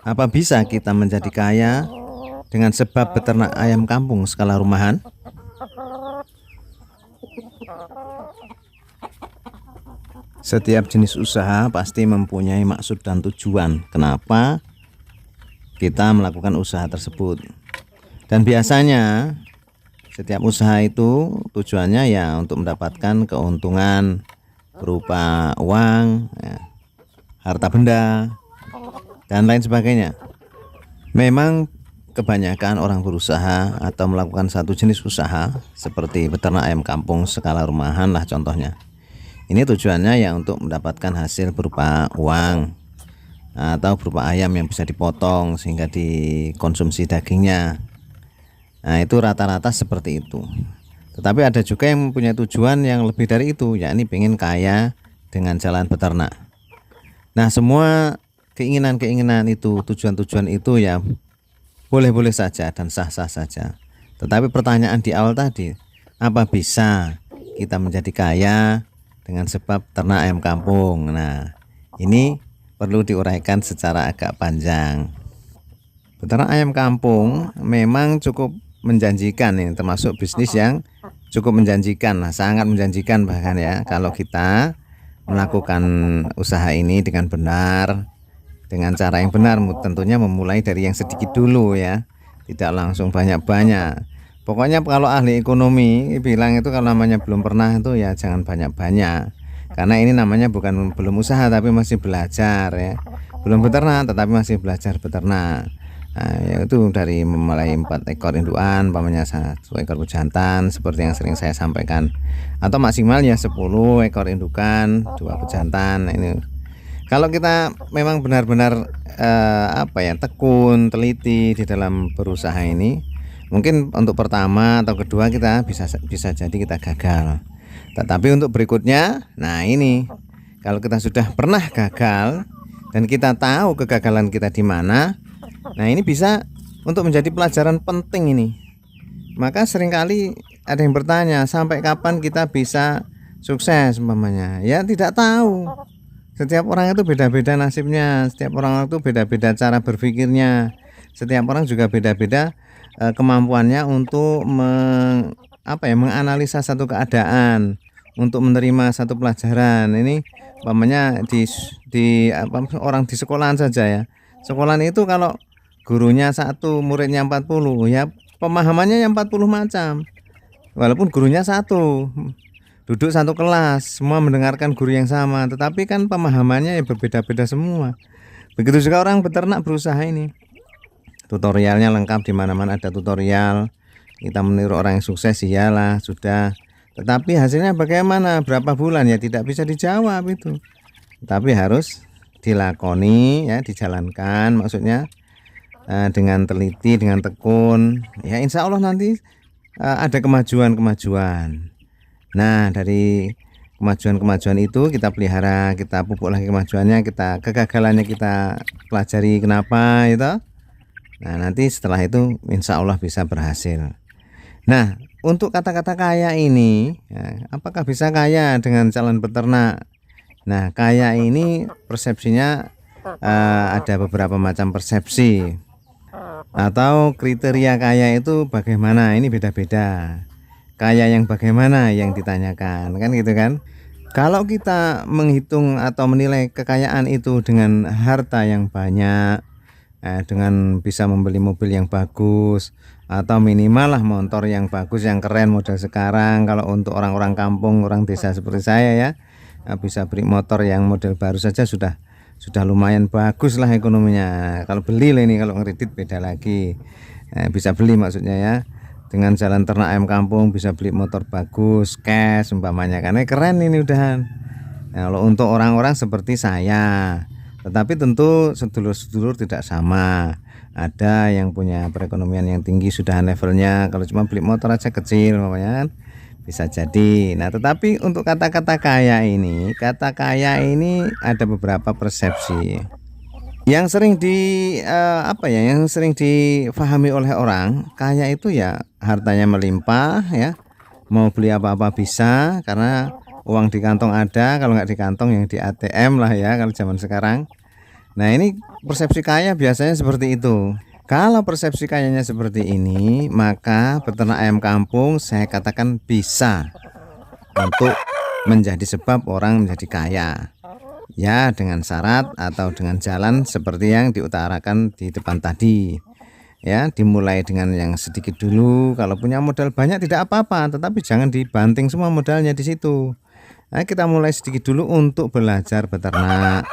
Apa bisa kita menjadi kaya dengan sebab beternak ayam kampung skala rumahan? Setiap jenis usaha pasti mempunyai maksud dan tujuan kenapa kita melakukan usaha tersebut. Dan biasanya setiap usaha itu tujuannya ya untuk mendapatkan keuntungan berupa uang, ya, harta benda, dan lain sebagainya. Memang kebanyakan orang berusaha atau melakukan satu jenis usaha seperti beternak ayam kampung skala rumahan lah contohnya. Ini tujuannya ya untuk mendapatkan hasil berupa uang atau berupa ayam yang bisa dipotong sehingga dikonsumsi dagingnya. Nah, itu rata-rata seperti itu. Tetapi ada juga yang mempunyai tujuan yang lebih dari itu, yakni pengen kaya dengan jalan beternak. Nah, semua keinginan-keinginan itu, tujuan-tujuan itu ya boleh-boleh saja dan sah-sah saja. Tetapi pertanyaan di awal tadi, apa bisa kita menjadi kaya dengan sebab ternak ayam kampung? Nah, ini perlu diuraikan secara agak panjang. Beternak ayam kampung memang cukup menjanjikan, ini termasuk bisnis yang cukup menjanjikan, sangat menjanjikan bahkan ya, kalau kita melakukan usaha ini dengan benar, dengan cara yang benar. Tentunya memulai dari yang sedikit dulu ya, tidak langsung banyak-banyak. Pokoknya kalau ahli ekonomi bilang itu kalau namanya belum pernah itu ya jangan banyak-banyak, karena ini namanya belum usaha tapi masih belajar ya, belum beternak tetapi masih belajar beternak. Nah, yaitu dari memulai 4 ekor induan, pamannya 1 ekor pejantan seperti yang sering saya sampaikan, atau maksimal ya 10 ekor indukan, 2 pejantan. Nah, ini kalau kita memang benar-benar tekun, teliti di dalam berusaha ini, mungkin untuk pertama atau kedua kita bisa jadi kita gagal. Tetapi untuk berikutnya, nah ini kalau kita sudah pernah gagal dan kita tahu kegagalan kita di mana, nah ini bisa untuk menjadi pelajaran penting ini. Maka seringkali ada yang bertanya, sampai kapan kita bisa sukses umpamanya? Ya tidak tahu. Setiap orang itu beda-beda nasibnya, setiap orang itu beda-beda cara berpikirnya, setiap orang juga beda-beda kemampuannya untuk menganalisa satu keadaan, untuk menerima satu pelajaran. Ini umpamanya orang di sekolahan saja ya. Sekolahan itu kalau gurunya 1, muridnya 40, ya pemahamannya yang 40 macam. Walaupun gurunya 1, duduk satu kelas, semua mendengarkan guru yang sama, tetapi kan pemahamannya ya berbeda-beda semua. Begitu juga orang beternak berusaha ini. Tutorialnya lengkap, di mana-mana ada tutorial. Kita meniru orang yang sukses iyalah sudah. Tetapi hasilnya bagaimana? Berapa bulan ya tidak bisa dijawab itu. Tapi harus dilakoni ya, dijalankan maksudnya dengan teliti, dengan tekun. Ya insya Allah nanti ada kemajuan-kemajuan. Nah, dari kemajuan-kemajuan itu kita pelihara, kita pupuk lagi kemajuannya, kegagalannya kita pelajari kenapa itu. Nah, nanti setelah itu insya Allah bisa berhasil. Nah, untuk kata-kata kaya ini ya, apakah bisa kaya dengan jalan beternak? Nah, kaya ini persepsinya ada beberapa macam persepsi atau kriteria kaya itu bagaimana, ini beda-beda. Kaya yang bagaimana yang ditanyakan, kan gitu kan. Kalau kita menghitung atau menilai kekayaan itu dengan harta yang banyak, dengan bisa membeli mobil yang bagus, atau minimal lah motor yang bagus, yang keren model sekarang. Kalau untuk orang-orang kampung, orang desa seperti saya ya, bisa beli motor yang model baru saja sudah lumayan bagus lah ekonominya. Kalau beli lah, ini kalau kredit beda lagi. Bisa beli maksudnya ya, dengan jalan ternak ayam kampung bisa beli motor bagus cash umpamanya, karena keren ini udahan. Nah, kalau untuk orang-orang seperti saya, tetapi tentu sedulur-sedulur tidak sama. Ada yang punya perekonomian yang tinggi sudah levelnya, kalau cuma beli motor aja kecil umpamanya kan bisa jadi. Nah, tetapi untuk kata-kata kaya ini, kata kaya ini ada beberapa persepsi yang sering yang sering difahami oleh orang. Kaya itu ya hartanya melimpah ya, mau beli apa-apa bisa, karena uang di kantong ada, kalau nggak di kantong yang di ATM lah ya kalau zaman sekarang. Nah ini persepsi kaya biasanya seperti itu. Kalau persepsi kayanya seperti ini, maka peternak ayam kampung saya katakan bisa untuk menjadi sebab orang menjadi kaya. Ya dengan syarat atau dengan jalan seperti yang diutarakan di depan tadi. Ya dimulai dengan yang sedikit dulu. Kalau punya modal banyak tidak apa-apa, tetapi jangan dibanting semua modalnya di situ. Nah, kita mulai sedikit dulu untuk belajar beternak.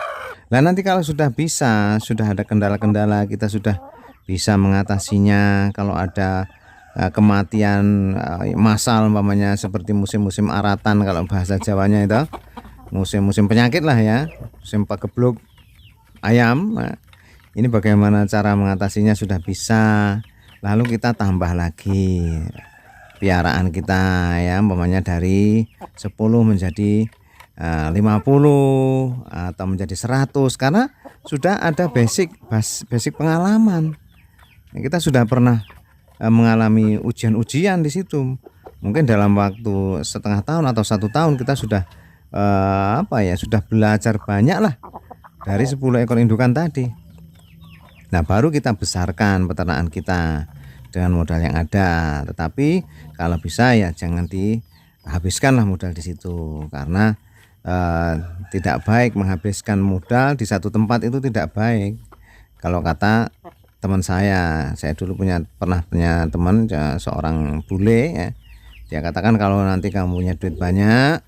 Nah nanti kalau sudah bisa, sudah ada kendala-kendala, kita sudah bisa mengatasinya. Kalau ada kematian massal umpamanya seperti musim-musim aratan, kalau bahasa Jawanya itu musim-musim penyakit lah ya, musim pagebluk ayam. Nah, ini bagaimana cara mengatasinya sudah bisa. Lalu kita tambah lagi piaraan kita ya, umpamanya dari 10 menjadi 50 atau menjadi 100 karena sudah ada basic pengalaman. Kita sudah pernah mengalami ujian-ujian di situ. Mungkin dalam waktu setengah tahun atau 1 tahun kita sudah sudah belajar banyak lah dari 10 ekor indukan tadi. Nah baru kita besarkan peternakan kita dengan modal yang ada. Tetapi kalau bisa ya jangan dihabiskanlah modal di situ, karena tidak baik menghabiskan modal di satu tempat, itu tidak baik. Kalau kata teman saya dulu pernah punya teman seorang bule ya, dia katakan kalau nanti kamu punya duit banyak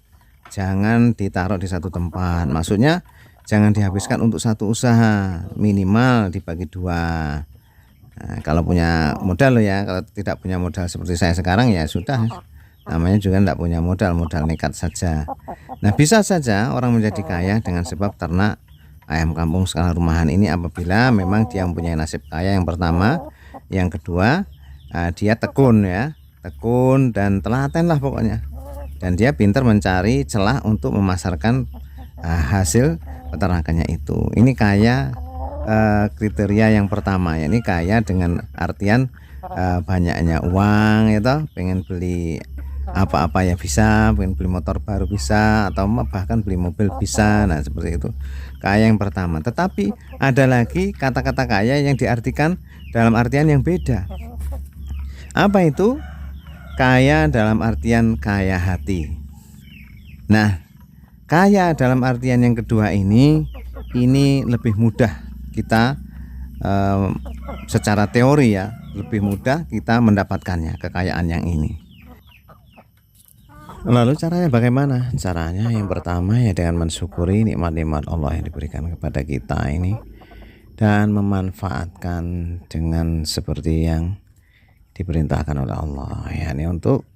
jangan ditaruh di satu tempat. Maksudnya jangan dihabiskan untuk satu usaha, minimal dibagi 2. Nah, kalau punya modal loh ya, kalau tidak punya modal seperti saya sekarang ya sudah, namanya juga tidak punya modal nekat saja. Nah bisa saja orang menjadi kaya dengan sebab ternak ayam kampung skala rumahan ini apabila memang dia mempunyai nasib kaya yang pertama. Yang kedua dia tekun ya, tekun dan telaten lah pokoknya, dan dia pintar mencari celah untuk memasarkan hasil peternakannya itu. Ini kaya kriteria yang pertama ya, ini kaya dengan artian banyaknya uang itu, pengen beli apa-apa ya bisa, pengen beli motor baru bisa, atau bahkan beli mobil bisa. Nah seperti itu kaya yang pertama. Tetapi ada lagi kata-kata kaya yang diartikan dalam artian yang beda. Apa itu? Kaya dalam artian kaya hati. Nah kaya dalam artian yang kedua ini lebih mudah kita secara teori ya, lebih mudah kita mendapatkannya, kekayaan yang ini. Lalu caranya bagaimana? Caranya yang pertama ya dengan mensyukuri nikmat-nikmat Allah yang diberikan kepada kita ini, dan memanfaatkan dengan seperti yang diperintahkan oleh Allah, yakni untuk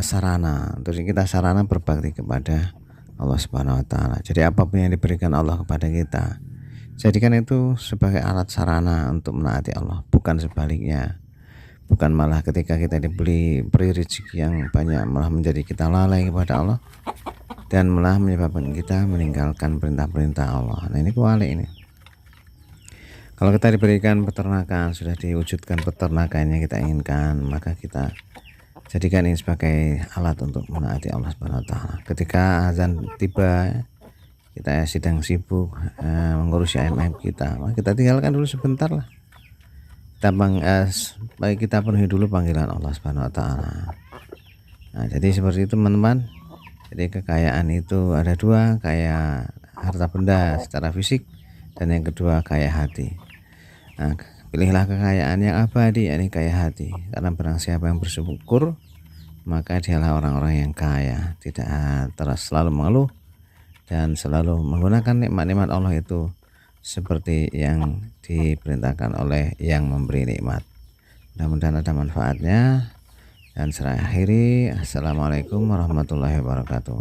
sarana, untuk kita sarana berbakti kepada Allah Subhanahu wa taala. Jadi apapun yang diberikan Allah kepada kita, jadikan itu sebagai alat sarana untuk menaati Allah, bukan sebaliknya. Bukan malah ketika kita diberi rezeki yang banyak malah menjadi kita lalai kepada Allah dan malah menyebabkan kita meninggalkan perintah-perintah Allah. Nah ini kuali ini. Kalau kita diberikan peternakan, sudah diwujudkan peternakan yang kita inginkan, maka kita jadikan ini sebagai alat untuk menaati Allah Subhanahu wa taala. Ketika azan tiba, kita sedang sibuk mengurusi ayam-ayam kita, maka kita tinggalkan dulu sebentar lah. Baik kita penuhi dulu panggilan Allah Subhanahu wa taala. Nah, jadi seperti itu teman-teman. Jadi kekayaan itu ada 2, kaya harta benda secara fisik, dan yang kedua kaya hati. Nah, pilihlah kekayaan yang abadi, yakni kaya hati, karena barang siapa yang bersyukur maka dialah orang-orang yang kaya, tidak terus selalu mengeluh dan selalu menggunakan nikmat-nikmat Allah itu seperti yang diperintahkan oleh yang memberi nikmat. Mudah-mudahan ada manfaatnya, dan saya akhiri. Assalamualaikum warahmatullahi wabarakatuh.